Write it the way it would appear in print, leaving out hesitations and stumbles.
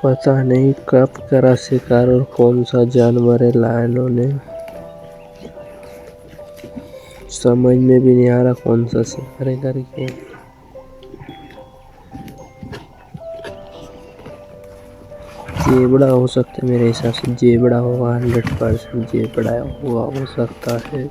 पता नहीं कब करा शिकार और कौन सा जानवर है लायनों ने, समझ में भी नहीं आ रहा कौन सा शिकार है करके। जेबड़ा हो सकता है, मेरे हिसाब से जेबड़ा होगा, 100% जेबड़ा हुआ हो सकता है।